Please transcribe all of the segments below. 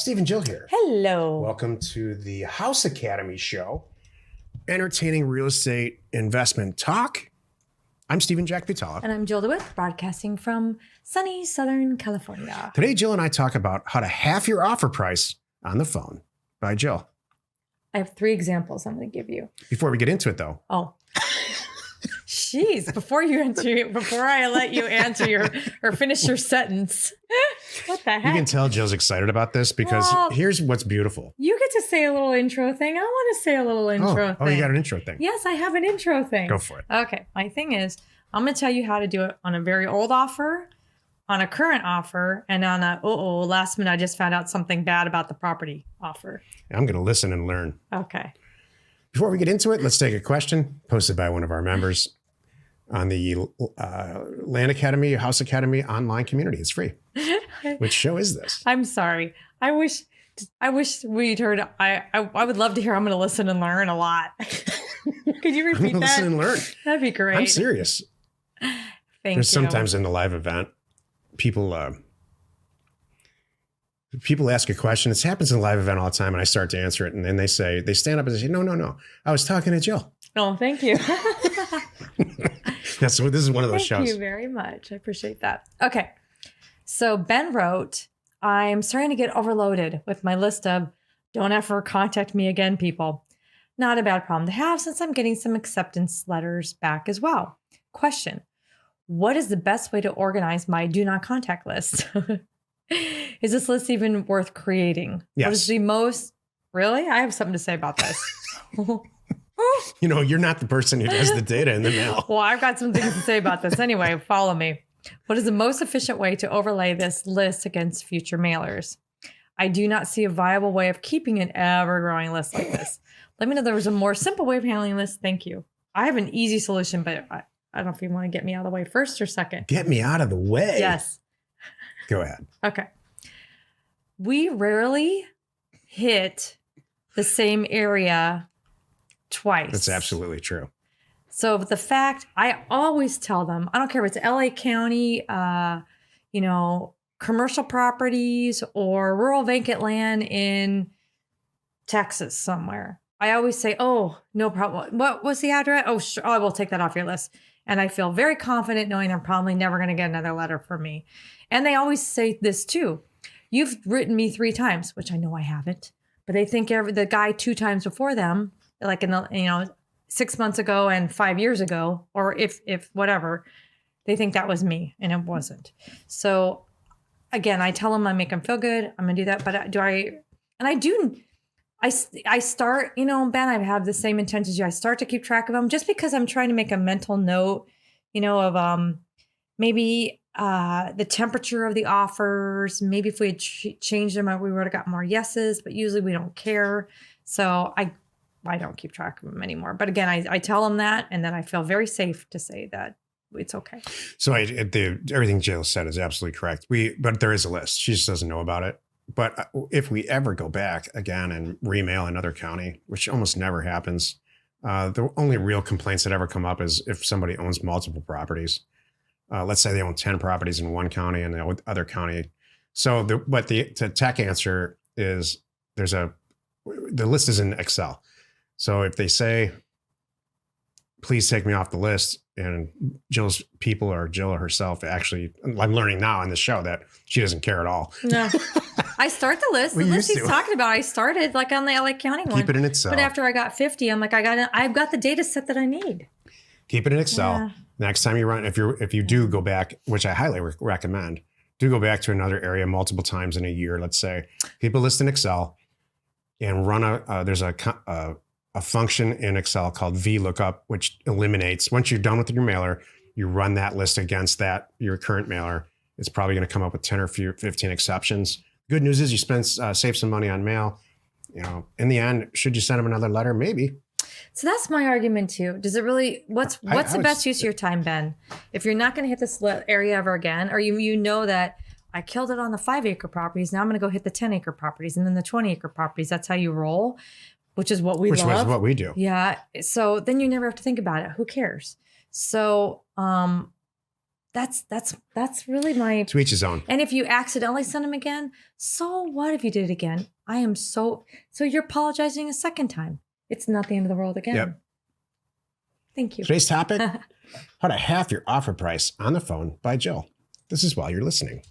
Steve and Jill here. Hello. Welcome to the House Academy show, entertaining real estate investment talk. I'm Stephen Jack Vitala. And I'm Jill DeWitt, broadcasting from sunny Southern California. Today, Jill and I talk about how to half your offer price on the phone. By Jill. I have 3 examples I'm going to give you. Before we get into it, though. Oh. Jeez, before I let you answer or finish your sentence. What the heck? You can tell Jill's excited about this because here's what's beautiful. You get to say a little intro thing. I want to say a little intro thing. Oh, you got an intro thing. Yes, I have an intro thing. Go for it. Okay. My thing is, I'm going to tell you how to do it on a very old offer, on a current offer, and on a, last minute I just found out something bad about the property offer. I'm going to listen and learn. Okay. Before we get into it, let's take a question posted by one of our members on the Land Academy, House Academy online community. It's free. Which show is this? I'm sorry. I wish we'd heard. I would love to hear. I'm going to listen and learn a lot. Could you repeat that? Listen and learn. That'd be great. I'm serious. Thank There's you. sometimes in the live event, people ask a question. It happens in the live event all the time, and I start to answer it, and then they stand up and say, no. I was talking to Jill. Oh, thank you. So this is one of those shows. Thank you very much. I appreciate that. Okay. So Ben wrote, I'm starting to get overloaded with my list of don't ever contact me again, people. Not a bad problem to have since I'm getting some acceptance letters back as well. Question. What is the best way to organize my do not contact list? Is this list even worth creating? Yes. What is the most... Really? I have something to say about this. You know, you're not the person who does the data in the mail. Well, I've got some things to say about this anyway. Follow me. What is the most efficient way to overlay this list against future mailers? I do not see a viable way of keeping an ever-growing list like this. Let me know if there was a more simple way of handling this. Thank you. I have an easy solution, but I don't know if you want to get me out of the way first or second. Get me out of the way. Yes. Go ahead. Okay. We rarely hit the same area twice. That's absolutely true. So the fact, I always tell them, I don't care if it's LA County, commercial properties or rural vacant land in Texas somewhere. I always say, oh, no problem. What was the address? Oh, sure. Oh, I will take that off your list. And I feel very confident knowing they're probably never going to get another letter from me. And they always say this too. You've written me 3 times, which I know I haven't, but they think the guy 2 times before them, like in the, 6 months ago and 5 years ago, or if whatever, they think that was me and it wasn't. So again, I tell them I make them feel good. I'm going to do that. But I start, Ben, I have the same intent as you. I start to keep track of them just because I'm trying to make a mental note, of maybe the temperature of the offers. Maybe if we had changed them, we would have got more yeses, but usually we don't care. So I don't keep track of them anymore. But again, I tell them that, and then I feel very safe to say that it's okay. So everything Jill said is absolutely correct. But there is a list. She just doesn't know about it. But if we ever go back again and remail another county, which almost never happens, the only real complaints that ever come up is if somebody owns multiple properties. Let's say they own 10 properties in one county and the other county. So the tech answer is the list is in Excel. So if they say, please take me off the list, and Jill's people or Jill herself, actually, I'm learning now on this show that she doesn't care at all. No, I start the list. The list he's talking about, I started like on the LA County one. Keep it in Excel. But after I got 50, I'm like, I've got the data set that I need. Keep it in Excel. Yeah. Next time you run, if you do go back, which I highly recommend, do go back to another area multiple times in a year. Let's say keep a list in Excel and run there's a function in Excel called VLOOKUP, which eliminates, once you're done with your mailer, you run that list against your current mailer. It's probably going to come up with 10 or 15 exceptions. Good news is you save some money on mail. In the end, should you send them another letter? Maybe. So that's my argument too. Does it really, what's the best use of your time, Ben? If you're not going to hit this area ever again, or you know that I killed it on the 5-acre properties, now I'm going to go hit the 10-acre properties and then the 20-acre properties. That's how you roll. Which is what we love. Which is what we do. Yeah. So then you never have to think about it. Who cares? So that's really my. To each his own. And if you accidentally send them again, so what if you did it again? I am so you're apologizing a second time. It's not the end of the world again. Yep. Thank you. Today's topic, how to half your offer price on the phone by Jill. This is while you're listening.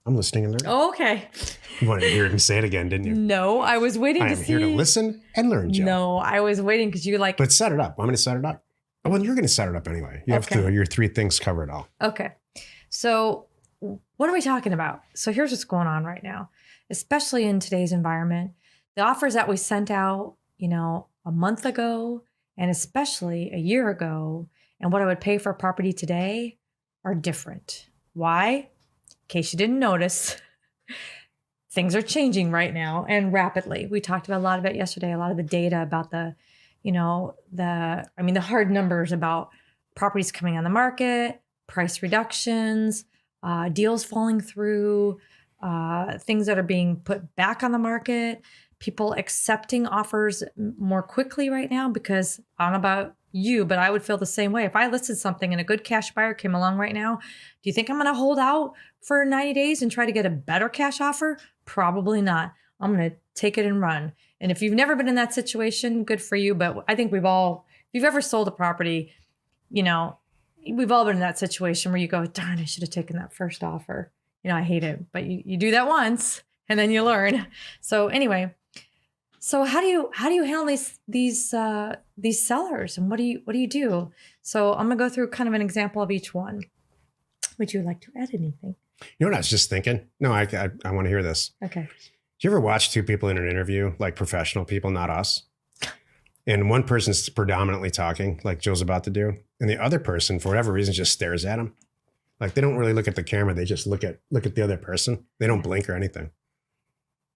I'm listening and learning. Oh, okay. You wanted to hear me say it again, didn't you? No, I was waiting I to am see. here to listen and learn, Jill. No, I was waiting because you like. But set it up. I'm going to set it up. Oh, well, you're going to set it up anyway. You have Okay. to, your 3 things cover it all. Okay. So, what are we talking about? So, here's what's going on right now, especially in today's environment. The offers that we sent out, a month ago, and especially a year ago, and what I would pay for a property today are different. Why? In case you didn't notice, things are changing right now and rapidly. We talked about a lot of it yesterday, a lot of the data about the hard numbers about properties coming on the market, price reductions, deals falling through, things that are being put back on the market, people accepting offers more quickly right now because I don't know about you, but I would feel the same way. If I listed something and a good cash buyer came along right now, do you think I'm going to hold out for 90 days and try to get a better cash offer? Probably not. I'm going to take it and run. And if you've never been in that situation, good for you. But I think if you've ever sold a property, we've all been in that situation where you go, darn, I should have taken that first offer. I hate it, but you do that once and then you learn. So anyway, so how do you handle these sellers and what do you do? So I'm gonna go through kind of an example of each one. Would you like to add anything? You know what I was just thinking? No, I want to hear this. Okay. Do you ever watch 2 people in an interview, like professional people, not us? And one person's predominantly talking, like Jill's about to do, and the other person, for whatever reason, just stares at him. Like they don't really look at the camera; they just look at the other person. They don't blink or anything.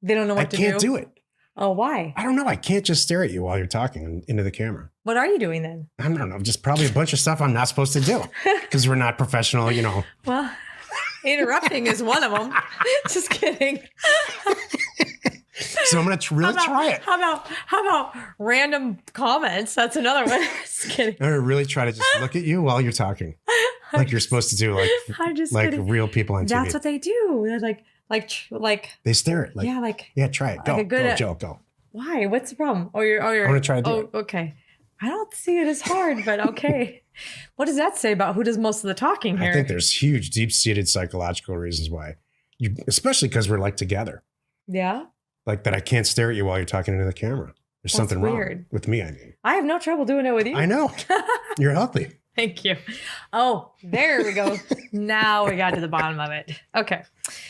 They don't know what to do. I can't do it. Oh, why? I don't know. I can't just stare at you while you're talking into the camera. What are you doing then? I don't know. Just probably a bunch of stuff I'm not supposed to do because we're not professional, Well, interrupting is one of them. Just kidding. So I'm going to really try it. How about random comments? That's another one. Just kidding. I'm going to really try to just look at you while you're talking, like you're supposed to do, I'm just like kidding. real people on TV. That's what they do. They're like. They stare at yeah, try it. Go, like a good- go, Jill, go. Why? What's the problem? You're. I'm going to try to do it. Okay. I don't see it as hard, but okay. What does that say about who does most of the talking here? I think there's huge, deep-seated psychological reasons why, especially because we're like together. Yeah. Like that I can't stare at you while you're talking into the camera. There's That's something wrong weird. with me, I mean. I have no trouble doing it with you. I know. You're healthy. Thank you. Oh, there we go. Now we got to the bottom of it. Okay.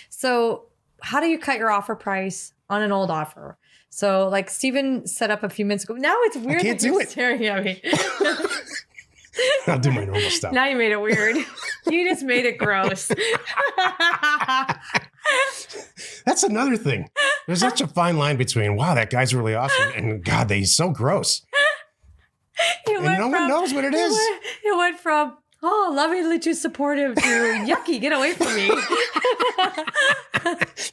So how do you cut your offer price on an old offer? So like Steven set up a few minutes ago. Now it's weird can't that do you're it. staring at me. I'll do my normal stuff. Now you made it weird. You just made it gross. That's another thing. There's such a fine line between, wow, that guy's really awesome, and God, he's so gross. And no one knows what it is. It went from, oh, lovingly too supportive to yucky, get away from me.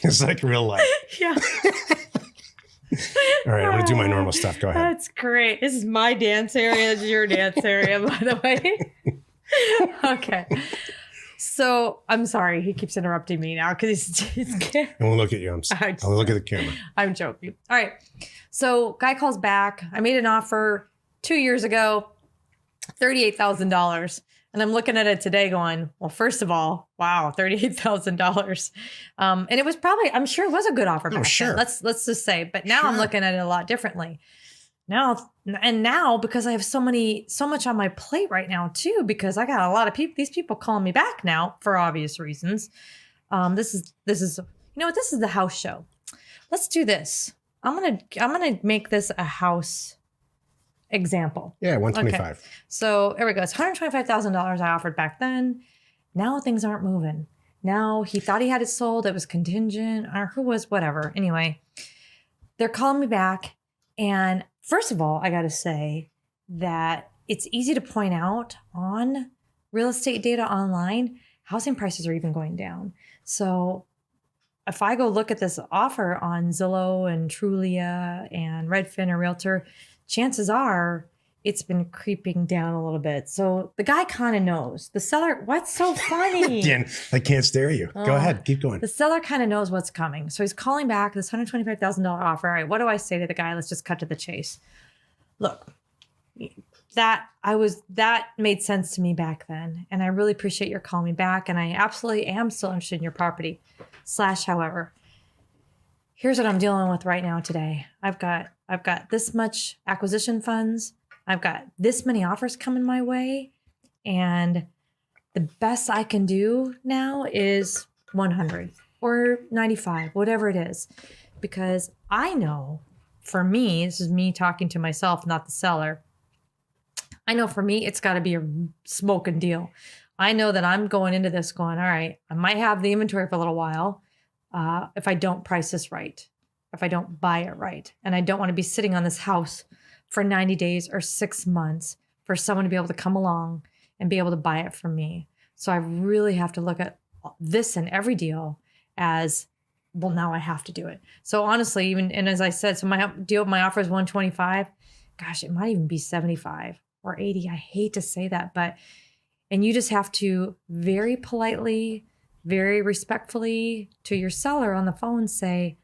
It's like real life. Yeah. All right, I'm going to do my normal stuff. Go ahead. That's great. This is my dance area. This is your dance area, by the way. Okay. So I'm sorry. He keeps interrupting me now because he's And we'll look at you. I'll look at the camera. I'm joking. All right. So guy calls back. I made an offer 2 years ago, $38,000. And I'm looking at it today going, well, first of all, wow, $38,000. And it was probably, I'm sure it was a good offer back sure. then. Let's just say, but now I'm looking at it a lot differently. Now, because I have so much on my plate right now too, because I got a lot of people, these people calling me back now for obvious reasons. This is, this is the house show. Let's do this. I'm going to make this a house example. Yeah, 125. Okay. So here we go. It's $125,000 I offered back then. Now things aren't moving. Now he thought he had it sold. It was contingent or who was whatever. Anyway, they're calling me back. And first of all, I got to say that it's easy to point out on real estate data online, housing prices are even going down. So if I go look at this offer on Zillow and Trulia and Redfin or Realtor, chances are it's been creeping down a little bit. So the guy kind of knows. The seller, what's so funny? Again, I can't stare at you. Go Oh, ahead. Keep going. The seller kind of knows what's coming. So he's calling back this $125,000 offer. All right, what do I say to the guy? Let's just cut to the chase. Look, that made sense to me back then. And I really appreciate your calling me back. And I absolutely am still interested in your property. However, here's what I'm dealing with right now today. I've got this much acquisition funds. I've got this many offers coming my way. And the best I can do now is 100 or 95, whatever it is. Because I know for me, this is me talking to myself, not the seller. I know for me, it's got to be a smoking deal. I know that I'm going into this going, all right, I might have the inventory for a little while if I don't price this right, if I don't buy it right. And I don't want to be sitting on this house for 90 days or 6 months for someone to be able to come along and be able to buy it from me. So I really have to look at this and every deal as, well, now I have to do it. So honestly, and as I said, so my offer is 125. Gosh, it might even be 75 or 80. I hate to say that, and you just have to very politely, very respectfully to your seller on the phone say,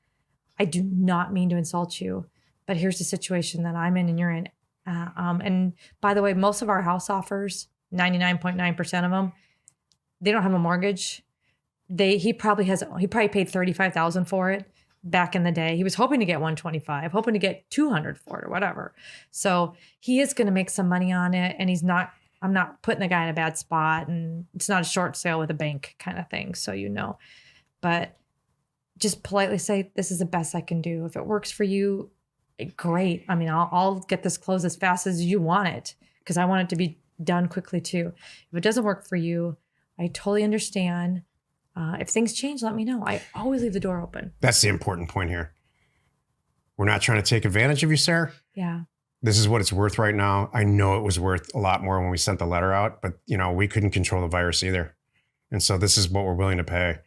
I do not mean to insult you, but here's the situation that I'm in and you're in. And by the way, most of our house offers, 99.9% of them, they don't have a mortgage. He probably paid $35,000 for it back in the day. He was hoping to get 125, hoping to get 200 for it or whatever. So he is going to make some money on it. And I'm not putting the guy in a bad spot, and it's not a short sale with a bank kind of thing. So, but just politely say, this is the best I can do. If it works for you, great. I mean, I'll get this closed as fast as you want it, because I want it to be done quickly too. If it doesn't work for you, I totally understand. If things change, let me know. I always leave the door open. That's the important point here. We're not trying to take advantage of you, Sarah. Yeah. This is what it's worth right now. I know it was worth a lot more when we sent the letter out, but we couldn't control the virus either. And so this is what we're willing to pay.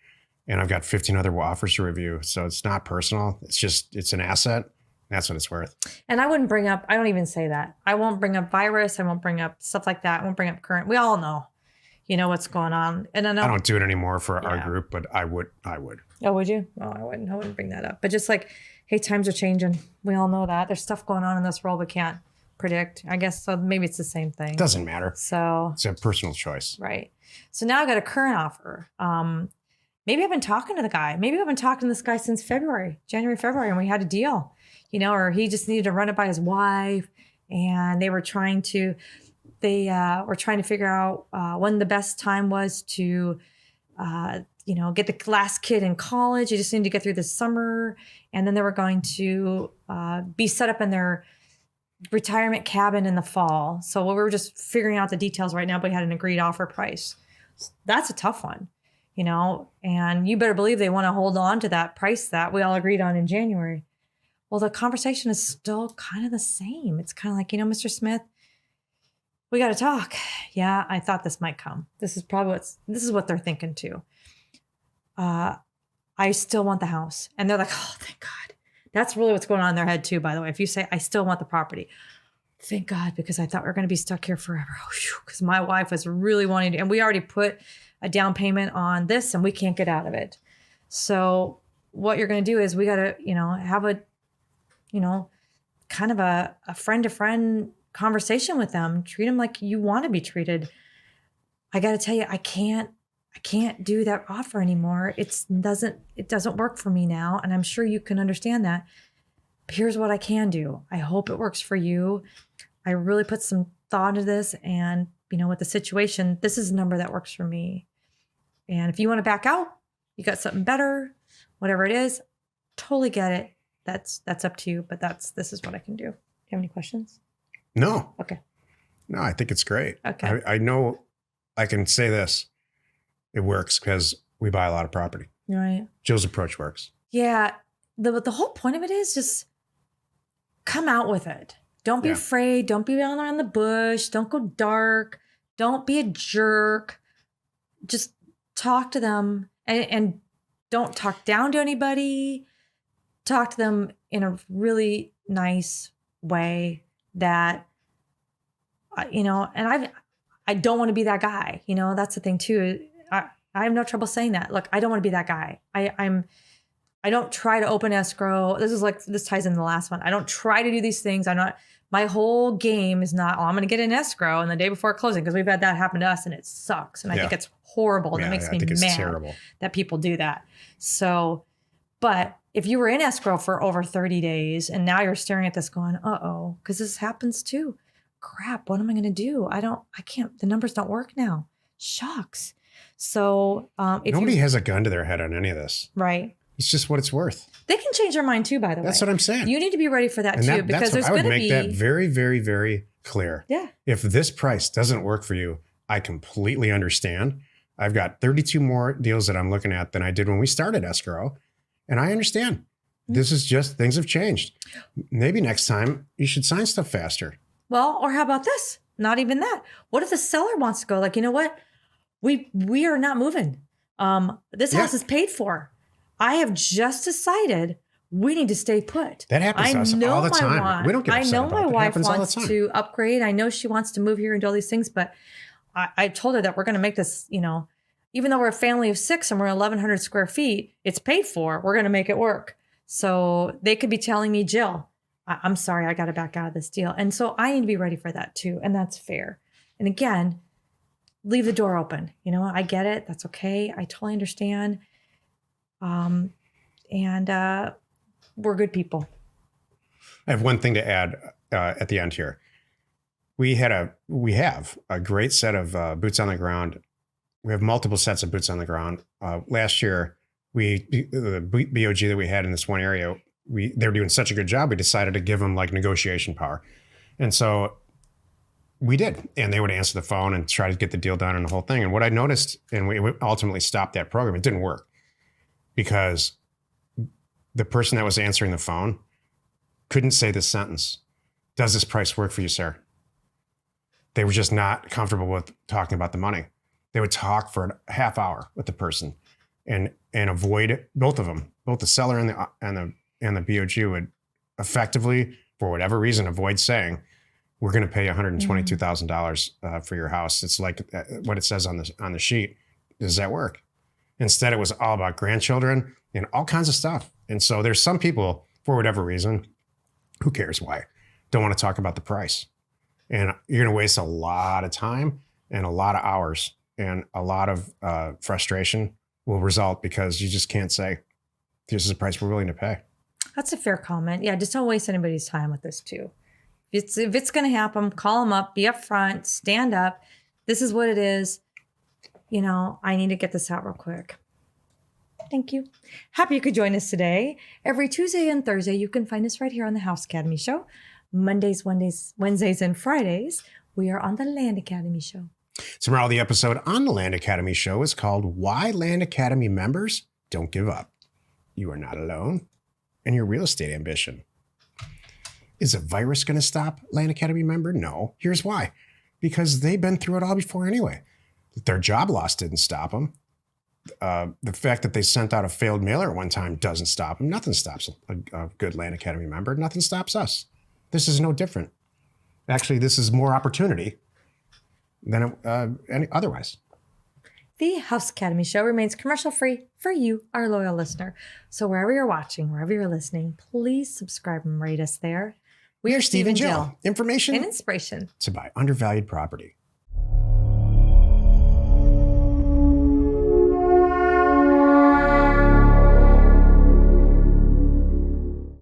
And I've got 15 other offers to review. So it's not personal. It's an asset. That's what it's worth. And I don't even say that. I won't bring up virus. I won't bring up stuff like that. I won't bring up current. We all know, what's going on. And I don't do it anymore for our group, but I would. Oh, would you? Oh, I wouldn't bring that up. But just like, hey, times are changing. We all know that. There's stuff going on in this world we can't predict. I guess so. Maybe it's the same thing. It doesn't matter. So it's a personal choice. Right. So now I've got a current offer. Maybe I've been talking to the guy. Maybe I've been talking to this guy since January, February, and we had a deal, or he just needed to run it by his wife, and they were trying to figure out when the best time was to, get the last kid in college. They just needed to get through the summer, and then they were going to be set up in their retirement cabin in the fall. So we were just figuring out the details right now, but we had an agreed offer price. That's a tough one, and you better believe they want to hold on to that price that we all agreed on in January. Well, the conversation is still kind of the same. It's kind of like, Mr. Smith, we got to talk. Yeah, I thought this might come. This is what they're thinking too. I still want the house. And they're like, oh, thank God. That's really what's going on in their head too, by the way. If you say, I still want the property, thank God, because I thought we were going to be stuck here forever. Because my wife was really wanting to, and we already put a down payment on this and we can't get out of it. So what you're going to do is we got to, have a, kind of a friend to friend conversation with them. Treat them like you want to be treated. I got to tell you, I can't do that offer anymore. It doesn't work for me now. And I'm sure you can understand that. But here's what I can do. I hope it works for you. I really put some thought into this, and with the situation, this is a number that works for me. And if you want to back out, you got something better, whatever it is, totally get it. That's up to you, but this is what I can do. Do you have any questions? No. Okay. No, I think it's great. Okay. I know I can say this. It works because we buy a lot of property. Right. Joe's approach works. Yeah. The whole point of it is just come out with it. Don't be afraid. Don't be down around the bush. Don't go dark. Don't be a jerk. Just talk to them and don't talk down to anybody. Talk to them in a really nice way that And I don't want to be that guy. That's the thing too. I have no trouble saying that. Look, I don't want to be that guy. I don't try to open escrow. This ties into the last one. I don't try to do these things. My whole game is not, I'm going to get an escrow and the day before closing, because we've had that happen to us and it sucks. And I think it's horrible. And it makes me mad terrible that people do that. So, but if you were in escrow for over 30 days and now you're staring at this going, because this happens too. Crap, what am I going to do? I can't, the numbers don't work now. Shucks. So if nobody has a gun to their head on any of this. Right. It's just what it's worth. They can change their mind too, by the way. That's what I'm saying. You need to be ready for that too, because there's going to be. I would make that very, very, very clear. Yeah. If this price doesn't work for you, I completely understand. I've got 32 more deals that I'm looking at than I did when we started escrow. And I understand. Mm-hmm. This is just, things have changed. Maybe next time you should sign stuff faster. Well, or how about this? Not even that. What if the seller wants to go, like, you know what? We are not moving. This house is paid for. I have just decided we need to stay put. That happens to us all the time. We don't get upset I know about my it. wife wants to upgrade. I know she wants to move here and do all these things, but I told her that we're going to make this, even though we're a family of 6 and we're 1,100 square feet, it's paid for. We're going to make it work. So they could be telling me, Jill, I'm sorry, I got to back out of this deal. And so I need to be ready for that too. And that's fair. And again, leave the door open. I get it. That's okay. I totally understand. And we're good people. I have one thing to add at the end here. We have a great set of boots on the ground. We have multiple sets of boots on the ground. Last year, the BOG that we had in this one area, they were doing such a good job. We decided to give them like negotiation power. And so we did. And they would answer the phone and try to get the deal done and the whole thing. And what I noticed, and we ultimately stopped that program, it didn't work because the person that was answering the phone couldn't say this sentence. Does this price work for you, sir? They were just not comfortable with talking about the money. They would talk for a half hour with the person and avoid both of them, both the seller and the BOG would effectively, for whatever reason, avoid saying, we're going to pay $122,000 for your house. It's like what it says on the sheet. Does that work? Instead, it was all about grandchildren and all kinds of stuff. And so there's some people, for whatever reason, who cares why, don't want to talk about the price. And you're going to waste a lot of time and a lot of hours, and a lot of frustration will result because you just can't say, this is the price we're willing to pay. That's a fair comment. Yeah, just don't waste anybody's time with this too. If it's going to happen, call them up, be upfront, stand up. This is what it is. I need to get this out real quick. Thank you. Happy you could join us today. Every Tuesday and Thursday, you can find us right here on the House Academy Show. Mondays, Wednesdays, and Fridays, we are on the Land Academy Show. Tomorrow, the episode on the Land Academy Show is called Why Land Academy Members Don't Give Up. You are not alone in your real estate ambition. Is a virus going to stop Land Academy member? No. Here's why. Because they've been through it all before anyway. Their job loss didn't stop them. The fact that they sent out a failed mailer at one time doesn't stop them. Nothing stops a good Land Academy member. Nothing stops us. This is no different. Actually, this is more opportunity than any otherwise. The House Academy Show remains commercial-free for you, our loyal listener. So wherever you're watching, wherever you're listening, please subscribe and rate us there. We are Steve and Jill. Information and inspiration to buy undervalued property.